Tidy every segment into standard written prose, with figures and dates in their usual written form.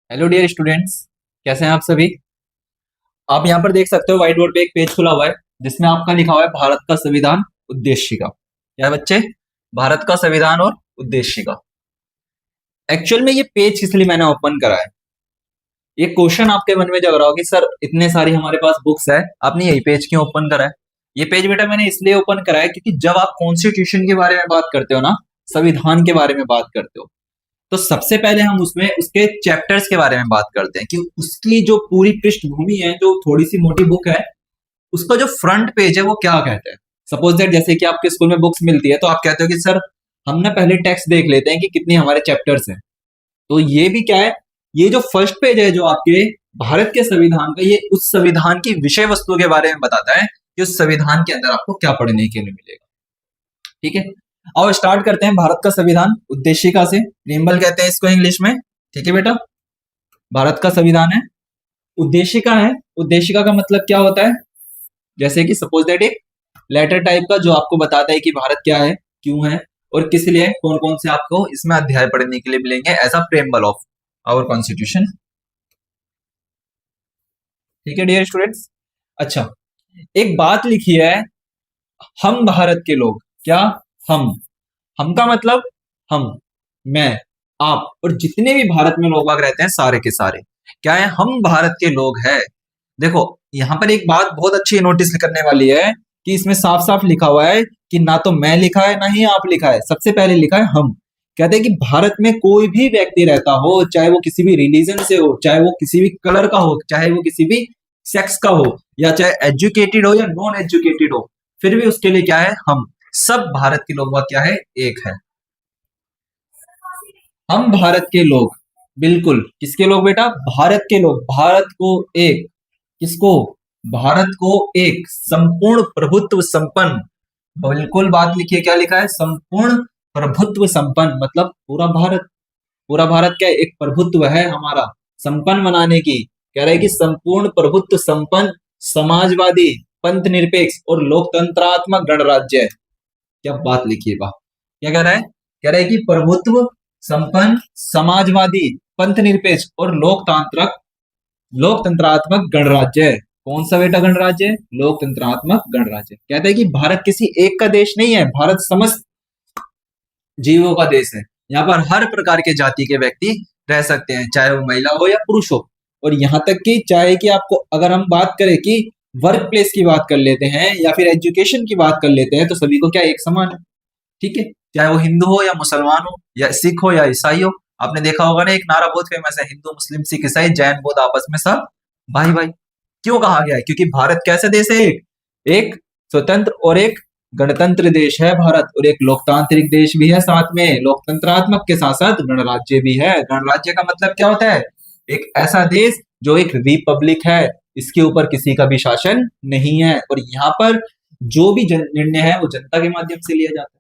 Hello dear students, कैसे हैं आप सभी। आप यहाँ पर देख सकते हो व्हाइट बोर्ड पे एक पेज खुला हुआ है जिसमें आपका लिखा हुआ है भारत का संविधान उद्देशिका। क्या है बच्चे? भारत का संविधान और उद्देशिका। एक्चुअल में ये पेज किस लिए मैंने ओपन करा है, ये क्वेश्चन आपके मन में जग रहा हो कि सर इतने सारी हमारे पास बुक्स है, आपने यही पेज क्यों ओपन करा है। ये पेज बेटा मैंने इसलिए ओपन करा है क्योंकि जब आप कॉन्स्टिट्यूशन के बारे में बात करते हो ना, संविधान के बारे में बात करते हो, तो सबसे पहले हम उसमें उसके चैप्टर्स के बारे में बात करते हैं कि उसकी जो पूरी पृष्ठभूमि है, जो थोड़ी सी मोटी बुक है, उसका जो फ्रंट पेज है वो क्या कहता है। सपोज दैट जैसे कि आपके स्कूल में बुक्स मिलती है तो आप कहते हो कि सर हम ना पहले टेक्स्ट देख लेते हैं कि कितने हमारे चैप्टर्स हैं। तो ये भी क्या है, ये जो फर्स्ट पेज है जो आपके भारत के संविधान का, ये उस संविधान की विषय वस्तु के बारे में बताता है कि उस संविधान के अंदर आपको क्या पढ़ने के लिए मिलेगा। ठीक है, और स्टार्ट करते हैं भारत का संविधान उद्देशिका से। प्रीएम्बल कहते हैं इसको इंग्लिश में। ठीक है बेटा, भारत का संविधान है, उद्देशिका है। उद्देशिका का मतलब क्या होता है, जैसे कि सपोज दैट एक लेटर टाइप का जो आपको बताता है कि भारत क्या है, क्यों है और किस लिए, कौन कौन से आपको इसमें अध्याय पढ़ने के लिए मिलेंगे as a preamble of our constitution. ठीक है डियर स्टूडेंट्स। अच्छा, एक बात लिखी है, हम भारत के लोग। क्या? हम का मतलब हम, मैं, आप और जितने भी भारत में लोग बाग रहते हैं सारे के सारे क्या है, हम भारत के लोग हैं। देखो यहाँ पर एक बात बहुत अच्छी नोटिस करने वाली है कि इसमें साफ साफ लिखा हुआ है कि ना तो मैं लिखा है ना ही आप लिखा है, सबसे पहले लिखा है हम। कहते हैं कि भारत में कोई भी व्यक्ति रहता हो, चाहे वो किसी भी रिलीजन से हो, चाहे वो किसी भी कलर का हो, चाहे वो किसी भी सेक्स का हो, या चाहे एजुकेटेड हो या नॉन एजुकेटेड हो, फिर भी उसके लिए क्या है, हम सब भारत के लोग क्या है, एक है। हम भारत के लोग, बिल्कुल किसके लोग बेटा, भारत के लोग, भारत को एक, किसको, भारत को एक संपूर्ण प्रभुत्व संपन्न, बिल्कुल बात लिखिए क्या लिखा है, संपूर्ण प्रभुत्व संपन्न, मतलब पूरा भारत, पूरा भारत क्या है, एक प्रभुत्व है हमारा संपन्न बनाने की। कह रहे हैं कि संपूर्ण प्रभुत्व संपन्न समाजवादी पंथ निरपेक्ष और लोकतंत्रात्मक गणराज्य। क्या बात लिखिए बा, क्या कह रहा है, कह रहा है कि प्रभुत्व संपन्न समाजवादी पंथ निरपेक्ष और लोकतंत्रात्मक गणराज्य। कौन सा बेटा गणराज्य? लोकतंत्रात्मक गणराज्य। कहते हैं कि भारत किसी एक का देश नहीं है, भारत समस्त जीवों का देश है। यहाँ पर हर प्रकार के जाति के व्यक्ति रह सकते हैं, चाहे वो महिला हो या पुरुष हो। और यहाँ तक कि चाहे कि आपको अगर हम बात करें कि वर्क प्लेस की बात कर लेते हैं या फिर एजुकेशन की बात कर लेते हैं, तो सभी को क्या एक समान है। ठीक है, चाहे वो हिंदू हो या मुसलमान हो या सिख हो या ईसाई हो। आपने देखा होगा ना, एक नारा बहुत फेमस है, हिंदू मुस्लिम सिख ईसाई जैन बौद्ध आपस में सब भाई भाई। क्यों कहा गया है? क्योंकि भारत कैसा देश है, एक स्वतंत्र और एक गणतंत्र देश है भारत, और एक लोकतांत्रिक देश भी है साथ में, लोकतंत्रात्मक के साथ साथ गणराज्य भी है। गणराज्य का मतलब क्या होता है, एक ऐसा देश जो एक रिपब्लिक है, इसके ऊपर किसी का भी शासन नहीं है, और यहाँ पर जो भी निर्णय है वो जनता के माध्यम से लिया जाता है।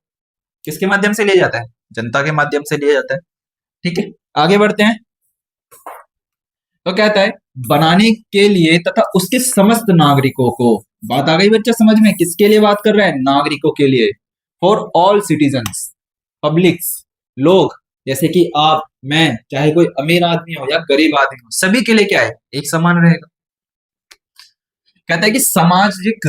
किसके माध्यम से लिया जाता है? जनता के माध्यम से लिया जाता है। ठीक है, आगे बढ़ते हैं। तो कहता है बनाने के लिए तथा उसके समस्त नागरिकों को, बात आ गई बच्चा समझ में, किसके लिए बात कर रहा है, नागरिकों के लिए। फॉर ऑल सिटीजन्स, पब्लिक्स, लोग, जैसे कि आप मैं, चाहे कोई अमीर आदमी हो या गरीब आदमी हो, सभी के लिए क्या है, एक समान रहेगा। कहता है कि सामाजिक,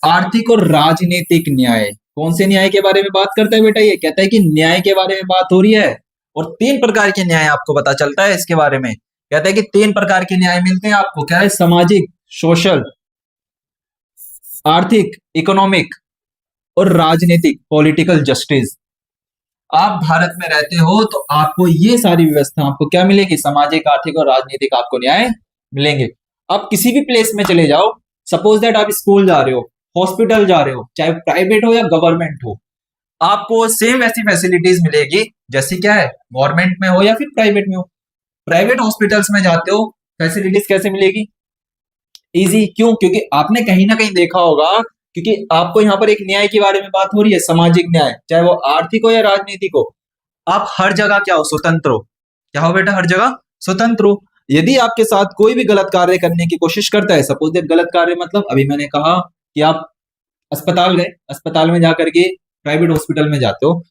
आर्थिक और राजनीतिक न्याय। कौन से न्याय के बारे में बात करता है बेटा, ये कहता है कि न्याय के बारे में बात हो रही है, और तीन प्रकार के न्याय आपको पता चलता है इसके बारे में। कहता है कि तीन प्रकार के न्याय मिलते हैं आपको, क्या है, सामाजिक सोशल, आर्थिक इकोनॉमिक, और राजनीतिक पॉलिटिकल जस्टिस। आप भारत में रहते हो तो आपको ये सारी व्यवस्था आपको क्या मिलेगी, सामाजिक आर्थिक और राजनीतिक आपको न्याय मिलेंगे। आप किसी भी प्लेस में चले जाओ, सपोज दैट आप स्कूल जा रहे हो, हॉस्पिटल जा रहे हो, चाहे प्राइवेट हो या गवर्नमेंट हो, आपको सेम वैसी फैसिलिटीज मिलेगी जैसी क्या है, गवर्नमेंट में हो या फिर प्राइवेट में हो। प्राइवेट हॉस्पिटल्स में जाते हो, फैसिलिटीज कैसे मिलेगी, इजी। क्यों? क्योंकि आपने कहीं ना कहीं देखा होगा, क्योंकि आपको यहाँ पर एक न्याय के बारे में बात हो रही है, सामाजिक न्याय, चाहे वो आर्थिक हो या राजनीतिक हो। आप हर जगह क्या हो, स्वतंत्र हो। क्या हो बेटा, हर जगह स्वतंत्र हो। यदि आपके साथ कोई भी गलत कार्य करने की कोशिश करता है, सपोज दैट गलत कार्य मतलब अभी मैंने कहा कि आप अस्पताल गए, अस्पताल में जाकर के प्राइवेट हॉस्पिटल में जाते हो,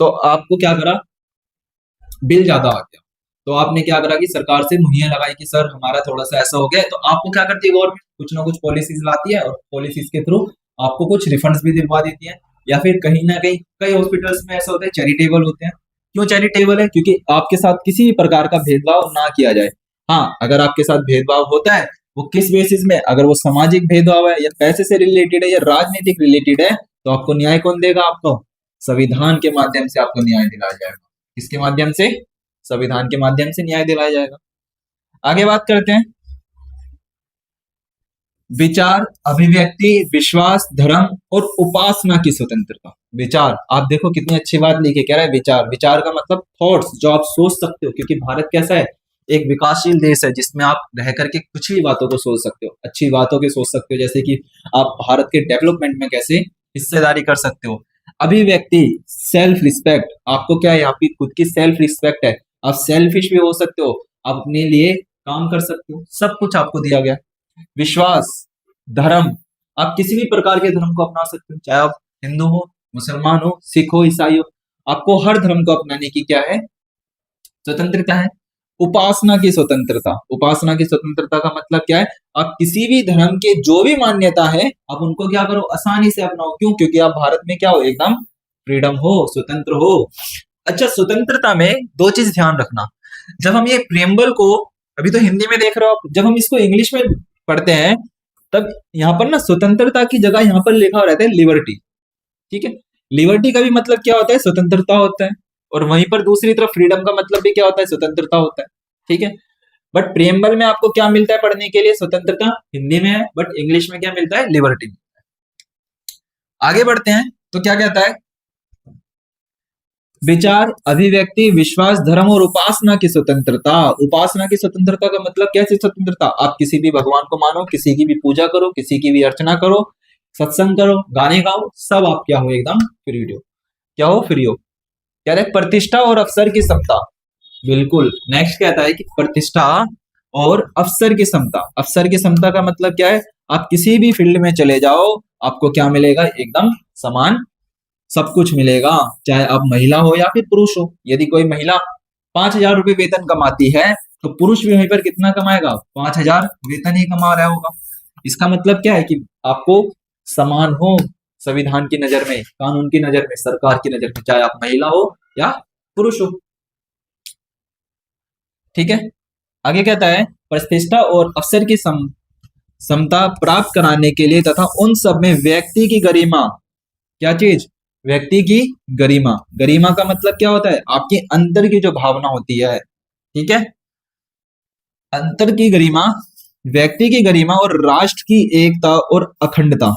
तो आपको क्या करा, बिल ज्यादा आ गया, तो आपने क्या करा कि सरकार से मुहैया लगाई कि सर हमारा थोड़ा सा ऐसा हो गया है, तो आपको क्या करती है गवर्नमेंट, कुछ ना कुछ पॉलिसीज लाती है और पॉलिसीज के थ्रू आपको कुछ रिफंड्स भी दिलवा देती है। या फिर कहीं ना कहीं कई हॉस्पिटल्स में ऐसा होता है चैरिटेबल होते हैं। क्यों चैरिटेबल है? क्योंकि आपके साथ किसी भी प्रकार का भेदभाव ना किया जाए। हाँ, अगर आपके साथ भेदभाव होता है वो किस बेसिस में, अगर वो सामाजिक भेदभाव है या पैसे से रिलेटेड है या राजनीतिक रिलेटेड है, तो आपको न्याय कौन देगा? आपको संविधान के माध्यम से आपको न्याय दिलाया जाएगा। किसके माध्यम से? संविधान के माध्यम से न्याय दिलाया जाएगा। आगे बात करते हैं, विचार, अभिव्यक्ति, विश्वास, धर्म और उपासना की स्वतंत्रता। विचार, आप देखो कितनी अच्छी बात लिखी, कह रहा है विचार। विचार का मतलब थॉट्स, जो आप सोच सकते हो, क्योंकि भारत कैसा है, एक विकासशील देश है जिसमें आप रह करके कुछ भी बातों को सोच सकते हो, अच्छी बातों की सोच सकते हो, जैसे कि आप भारत के डेवलपमेंट में कैसे हिस्सेदारी कर सकते हो। अभिव्यक्ति, सेल्फ रिस्पेक्ट, आपको क्या है, आपकी खुद की सेल्फ रिस्पेक्ट है, आप सेल्फिश भी हो सकते हो, आप अपने लिए काम कर सकते हो, सब कुछ आपको दिया गया। विश्वास, धर्म, आप किसी भी प्रकार के धर्म को अपना सकते हो, चाहे आप हिंदू हो, मुसलमान हो, सिख हो, ईसाई हो, आपको हर धर्म को अपनाने की क्या है? स्वतंत्रता है। उपासना की स्वतंत्रता, उपासना की स्वतंत्रता का मतलब क्या है? आप किसी भी धर्म के जो भी मान्यता है आप उनको क्या करो? आसानी से अपनाओ। क्यों? क्योंकि आप भारत में क्या हो? एकदम फ्रीडम हो, स्वतंत्र हो। अच्छा, स्वतंत्रता में दो चीज ध्यान रखना, जब हम ये प्रियम्बल को अभी तो हिंदी में देख रहे हो आप, जब हम इसको इंग्लिश में पढ़ते हैं तब यहाँ पर ना स्वतंत्रता की जगह यहाँ पर लिखा रहता है लिबर्टी। ठीक है, लिबर्टी का भी मतलब क्या होता है? स्वतंत्रता होता है। और वहीं पर दूसरी तरफ फ्रीडम का मतलब भी क्या होता है? स्वतंत्रता होता है। ठीक है, बट प्रियम्बल में आपको क्या मिलता है पढ़ने के लिए? स्वतंत्रता हिंदी में है, बट इंग्लिश में क्या मिलता है? लिबर्टी। आगे बढ़ते हैं तो क्या कहता है? विचार, अभिव्यक्ति, विश्वास, धर्म और उपासना की स्वतंत्रता। उपासना की स्वतंत्रता का मतलब कैसी स्वतंत्रता? आप किसी भी भगवान को मानो, किसी की भी पूजा करो, किसी की भी अर्चना करो, सत्संग करो, गाने गाओ, सब आप क्या हो? एकदम फ्री हो। क्या हो? फ्री हो। कह रहे प्रतिष्ठा और अवसर की समता। बिल्कुल, नेक्स्ट कहता है कि प्रतिष्ठा और अवसर की समता। अवसर की समता का मतलब क्या है? आप किसी भी फील्ड में चले जाओ, आपको क्या मिलेगा? एकदम समान सब कुछ मिलेगा, चाहे आप महिला हो या फिर पुरुष हो। यदि कोई महिला 5,000 रुपए वेतन कमाती है तो पुरुष भी वहीं पर कितना कमाएगा? 5,000 वेतन ही कमा रहा होगा। इसका मतलब क्या है कि आपको समान हो संविधान की नजर में, कानून की नजर में, सरकार की नजर में, चाहे आप महिला हो या पुरुष हो। ठीक है, आगे कहता है प्रतिष्ठा और अवसर की समता प्राप्त कराने के लिए तथा उन सब में व्यक्ति की गरिमा। क्या चीज? व्यक्ति की गरिमा। गरिमा का मतलब क्या होता है? आपके अंदर की जो भावना होती है। ठीक है, अंतर की गरिमा, व्यक्ति की गरिमा और राष्ट्र की एकता और अखंडता।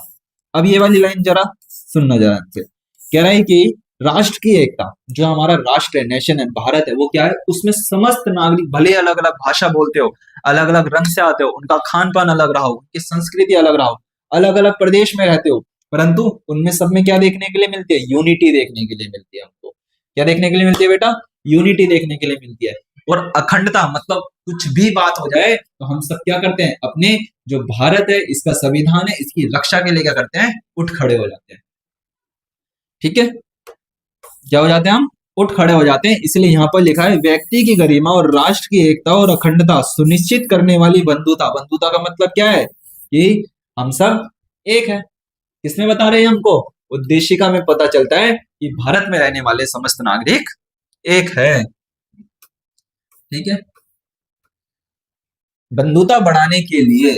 अब ये वाली लाइन जरा सुनना जरा से। कह रहा है कि राष्ट्र की एकता, जो हमारा राष्ट्र है, नेशन है, भारत है, वो क्या है? उसमें समस्त नागरिक भले अलग अलग भाषा बोलते हो, अलग अलग रंग से आते हो, उनका खान पान अलग रहा हो, उनकी संस्कृति अलग रहा हो, अलग अलग प्रदेश में रहते हो, परंतु उनमें सब में क्या देखने के लिए मिलती है? यूनिटी देखने के लिए मिलती है। हमको क्या देखने के लिए मिलती है बेटा? यूनिटी देखने के लिए मिलती है। और अखंडता मतलब कुछ भी बात हो जाए तो हम सब क्या करते हैं? अपने जो भारत है, इसका संविधान है, इसकी रक्षा के लिए क्या करते हैं? उठ खड़े हो जाते हैं। ठीक है, क्या हो जाते हैं? हम उठ खड़े हो जाते हैं। इसलिए यहाँ पर लिखा है व्यक्ति की गरिमा और राष्ट्र की एकता और अखंडता सुनिश्चित करने वाली बंधुता। बंधुता का मतलब क्या है? कि हम सब एक है। किसमें बता रहे हैं हमको? उद्देशिका में पता चलता है कि भारत में रहने वाले समस्त नागरिक एक है। ठीक है, बंधुता बढ़ाने के लिए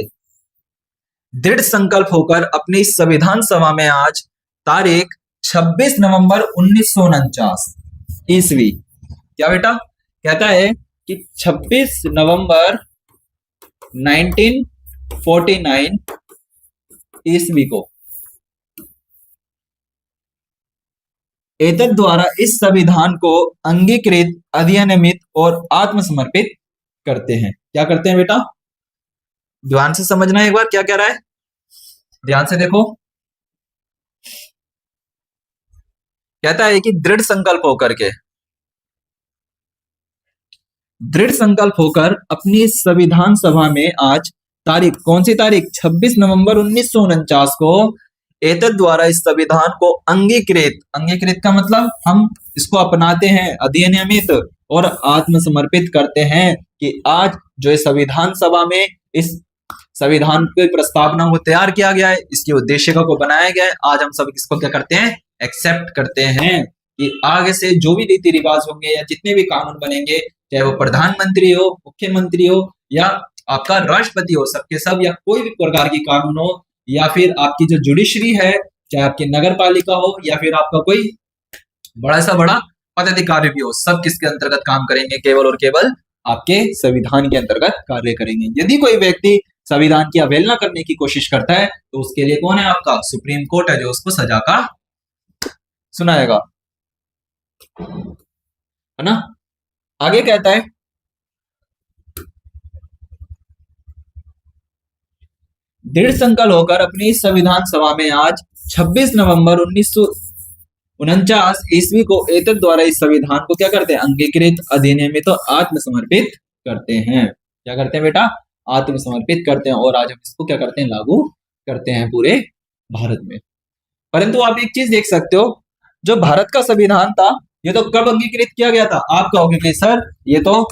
दृढ़ संकल्प होकर अपनी संविधान सभा में आज तारीख 26 नवंबर 1949 ईस्वी, क्या बेटा? कहता है कि 26 नवंबर 1949 ईस्वी को एतद द्वारा इस संविधान को अंगीकृत, अधिनियमित और आत्मसमर्पित करते हैं। क्या करते हैं बेटा? ध्यान से समझना एक बार क्या कह रहा है, ध्यान से देखो। कहता है कि दृढ़ संकल्प होकर अपनी संविधान सभा में आज तारीख, कौन सी तारीख? 26 नवंबर 1949 को एतद द्वारा इस संविधान को अंगीकृत, अंगीकृत का मतलब हम इसको अपनाते हैं, अधिनियमित और आत्मसमर्पित करते हैं कि आज जो इस संविधान सभा में इस संविधान की प्रस्तावना को तैयार किया गया है, इसके उद्देश्य को बनाया गया है, आज हम सब इसको क्या करते हैं, एक्सेप्ट करते हैं कि आगे से जो भी रीति रिवाज होंगे या जितने भी कानून बनेंगे, चाहे वो प्रधानमंत्री हो, मुख्यमंत्री हो या आपका राष्ट्रपति हो, सबके सब या कोई भी प्रकार की कानून हो या फिर आपकी जो जुडिशरी है, चाहे आपकी नगर पालिका हो या फिर आपका कोई बड़ा सा बड़ा पदाधिकारी भी हो, सब किसके अंतर्गत काम करेंगे, केवल और केवल आपके संविधान के अंतर्गत कार्य करेंगे। यदि कोई व्यक्ति संविधान की अवहेलना करने की कोशिश करता है तो उसके लिए कौन है, आपका सुप्रीम कोर्ट है, जो उसको सजा का सुनाएगा, है ना। आगे कहता है दृढ़ संकल्प होकर अपनी संविधान सभा में आज 26 नवंबर 1949 ईस्वी को एतद द्वारा इस संविधान को क्या करते हैं, अंगीकृत, अधिनियमित और आत्मसमर्पित करते हैं। क्या करते हैं बेटा, आत्मसमर्पित करते हैं और आज हम इसको क्या करते हैं, लागू करते हैं पूरे भारत में। परंतु आप एक चीज देख सकते हो, जो भारत का संविधान था ये तो कब अंगीकृत किया गया था, आप कहोगे कि सर ये तो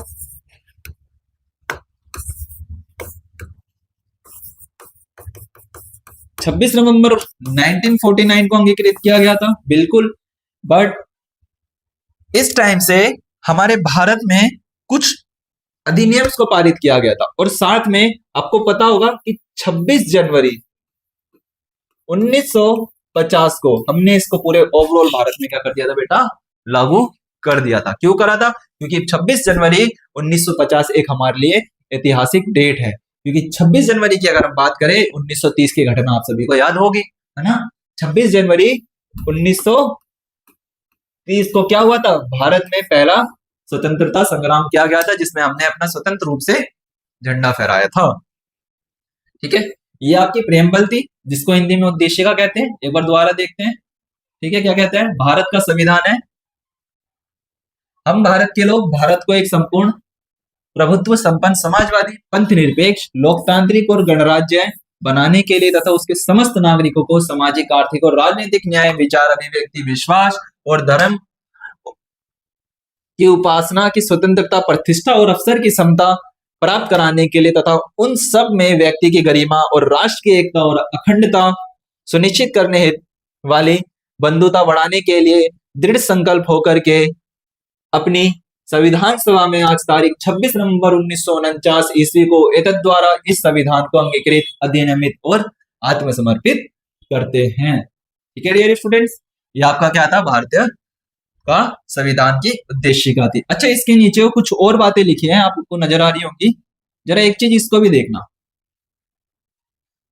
26 नवंबर 1949 को अंगीकृत किया गया था, बिल्कुल। बट इस टाइम से हमारे भारत में कुछ अधिनियम को पारित किया गया था और साथ में आपको पता होगा कि 26 जनवरी 1950 को हमने इसको पूरे ओवरऑल भारत में क्या कर दिया था बेटा, लागू कर दिया था। क्यों करा था, क्योंकि 26 जनवरी 1950 एक हमारे लिए ऐतिहासिक डेट है, क्योंकि 26 जनवरी की अगर हम बात करें 1930 की घटना आप सभी को याद होगी, है ना। 26 जनवरी 1930 को क्या हुआ था, भारत में पहला स्वतंत्रता संग्राम किया गया था, जिसमें हमने अपना स्वतंत्र रूप से झंडा फहराया था। ठीक है, ये आपकी प्रेम्बल थी, जिसको हिंदी में उद्देशिका कहते हैं। एक बार दोबारा देखते हैं, ठीक है। क्या कहते हैं, भारत का संविधान है, हम भारत के लोग भारत को एक संपूर्ण प्रभुत्व संपन्न समाजवादी पंथ निरपेक्ष लोकतांत्रिक और गणराज्य बनाने के लिए तथा उसके समस्त नागरिकों को सामाजिक, आर्थिक और राजनीतिक न्याय, विचार, अभिव्यक्ति, विश्वास और धर्म की उपासना की स्वतंत्रता, प्रतिष्ठा और अवसर की समता प्राप्त कराने के लिए तथा उन सब में व्यक्ति की गरिमा और राष्ट्र की एकता और अखंडता सुनिश्चित करने वाली बंधुता बढ़ाने के लिए दृढ़ संकल्प होकर के अपनी संविधान सभा में आज तारीख 26 नवंबर 1949 ईस्वी को एतद द्वारा इस संविधान को अंगीकृत, अधिनियमित और आत्मसमर्पित करते हैं। ठीक है डियर स्टूडेंट्स, ये आपका क्या था, भारतीय का संविधान की उद्देशिका थी। अच्छा, इसके नीचे कुछ और बातें लिखी हैं, आपको नजर आ रही होंगी, जरा एक चीज इसको भी देखना।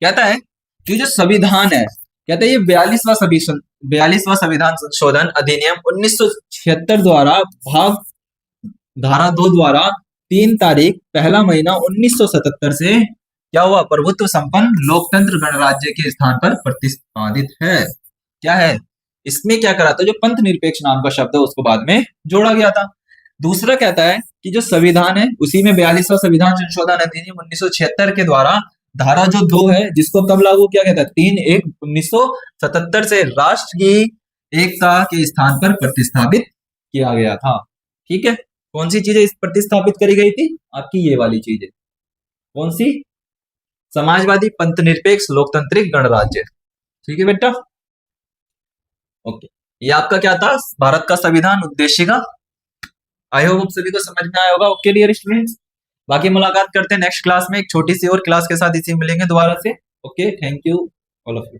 कहता है कि जो संविधान है, कहता है ये 42वां संविधान संशोधन अधिनियम 1976 द्वारा भाग धारा 2 द्वारा 3 तारीख पहला महीना 1977 से क्या हुआ, प्रभुत्व संपन्न लोकतंत्र गणराज्य के स्थान पर प्रतिपादित है। क्या है, इसमें क्या करा था, जो पंथ निरपेक्ष नाम का शब्द है उसको बाद में जोड़ा गया था। दूसरा कहता है कि जो संविधान है उसी में 42वां संविधान संशोधन अधिनियम 1976 के द्वारा धारा जो 2 है, जिसको कब लागू किया गया था, 3/1/1977 से राष्ट्र की एकता के स्थान पर प्रतिस्थापित किया गया था। ठीक है, कौन सी चीजें इस प्रतिस्थापित करी गई थी, आपकी ये वाली चीजें, कौन सी, समाजवादी पंथ निरपेक्ष लोकतांत्रिक गणराज्य। ठीक है बेटा, ओके, ये आपका क्या था, भारत का संविधान उद्देशिका। आई होप आप सभी को समझ में आया होगा। ओके डियर स्टूडेंट्स, बाकी मुलाकात करते हैं नेक्स्ट क्लास में, एक छोटी सी और क्लास के साथ इसी मिलेंगे दोबारा से। Okay, thank you all of you.